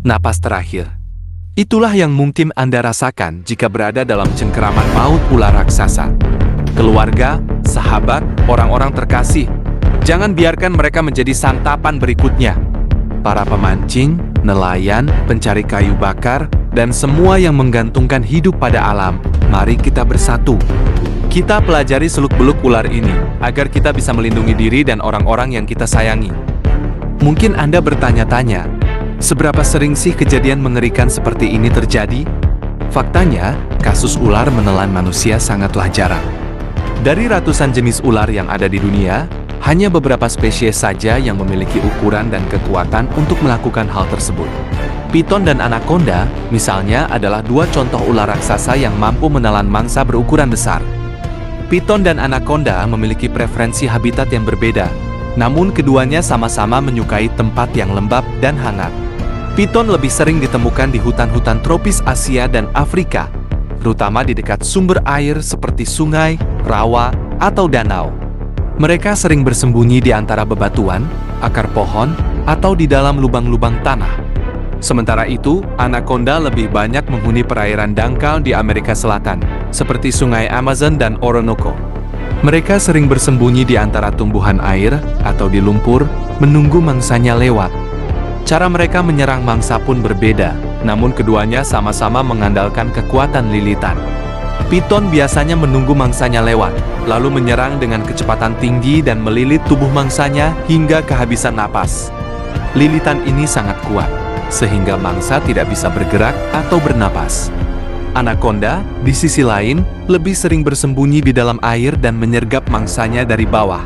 napas terakhir. Itulah yang mungkin Anda rasakan jika berada dalam cengkeraman maut ular raksasa. Keluarga, sahabat, orang-orang terkasih, jangan biarkan mereka menjadi santapan berikutnya. Para pemancing, nelayan, pencari kayu bakar, dan semua yang menggantungkan hidup pada alam, mari kita bersatu. Kita pelajari seluk-beluk ular ini, agar kita bisa melindungi diri dan orang-orang yang kita sayangi. Mungkin Anda bertanya-tanya, seberapa sering sih kejadian mengerikan seperti ini terjadi? Faktanya, kasus ular menelan manusia sangatlah jarang. Dari ratusan jenis ular yang ada di dunia, hanya beberapa spesies saja yang memiliki ukuran dan kekuatan untuk melakukan hal tersebut. Piton dan anaconda, misalnya, adalah dua contoh ular raksasa yang mampu menelan mangsa berukuran besar. Piton dan anaconda memiliki preferensi habitat yang berbeda, namun keduanya sama-sama menyukai tempat yang lembab dan hangat. Piton lebih sering ditemukan di hutan-hutan tropis Asia dan Afrika, terutama di dekat sumber air seperti sungai, rawa, atau danau. Mereka sering bersembunyi di antara bebatuan, akar pohon, atau di dalam lubang-lubang tanah. Sementara itu, anaconda lebih banyak menghuni perairan dangkal di Amerika Selatan, seperti sungai Amazon dan Orinoco. Mereka sering bersembunyi di antara tumbuhan air atau di lumpur, menunggu mangsanya lewat. Cara mereka menyerang mangsa pun berbeda, namun keduanya sama-sama mengandalkan kekuatan lilitan. Piton biasanya menunggu mangsanya lewat, lalu menyerang dengan kecepatan tinggi dan melilit tubuh mangsanya hingga kehabisan napas. Lilitan ini sangat kuat, sehingga mangsa tidak bisa bergerak atau bernapas. Anaconda, di sisi lain, lebih sering bersembunyi di dalam air dan menyergap mangsanya dari bawah.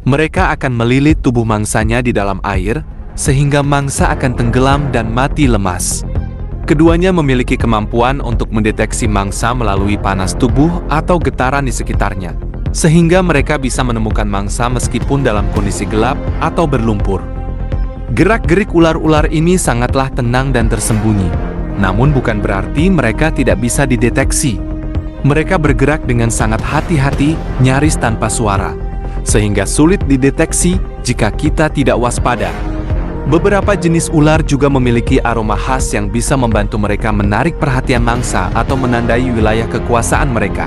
Mereka akan melilit tubuh mangsanya di dalam air, sehingga mangsa akan tenggelam dan mati lemas. Keduanya memiliki kemampuan untuk mendeteksi mangsa melalui panas tubuh atau getaran di sekitarnya, sehingga mereka bisa menemukan mangsa meskipun dalam kondisi gelap atau berlumpur. Gerak-gerik ular-ular ini sangatlah tenang dan tersembunyi. Namun bukan berarti mereka tidak bisa dideteksi. Mereka bergerak dengan sangat hati-hati, nyaris tanpa suara, sehingga sulit dideteksi jika kita tidak waspada. Beberapa jenis ular juga memiliki aroma khas yang bisa membantu mereka menarik perhatian mangsa atau menandai wilayah kekuasaan mereka.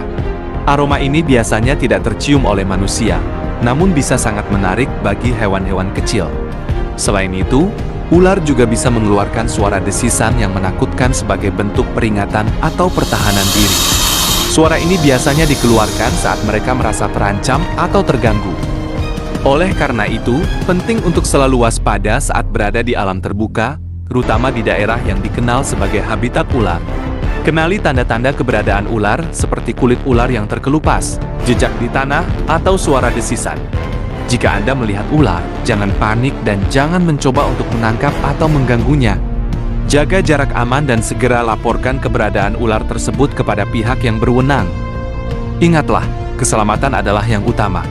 Aroma ini biasanya tidak tercium oleh manusia, namun bisa sangat menarik bagi hewan-hewan kecil. Selain itu, ular juga bisa mengeluarkan suara desisan yang menakutkan sebagai bentuk peringatan atau pertahanan diri. Suara ini biasanya dikeluarkan saat mereka merasa terancam atau terganggu. Oleh karena itu, penting untuk selalu waspada saat berada di alam terbuka, terutama di daerah yang dikenal sebagai habitat ular. Kenali tanda-tanda keberadaan ular seperti kulit ular yang terkelupas, jejak di tanah, atau suara desisan. Jika Anda melihat ular, jangan panik dan jangan mencoba untuk menangkap atau mengganggunya. Jaga jarak aman dan segera laporkan keberadaan ular tersebut kepada pihak yang berwenang. Ingatlah, keselamatan adalah yang utama.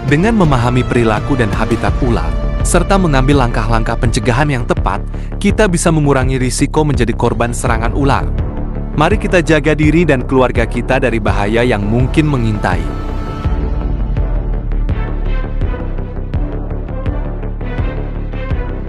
Dengan memahami perilaku dan habitat ular, serta mengambil langkah-langkah pencegahan yang tepat, kita bisa mengurangi risiko menjadi korban serangan ular. Mari kita jaga diri dan keluarga kita dari bahaya yang mungkin mengintai.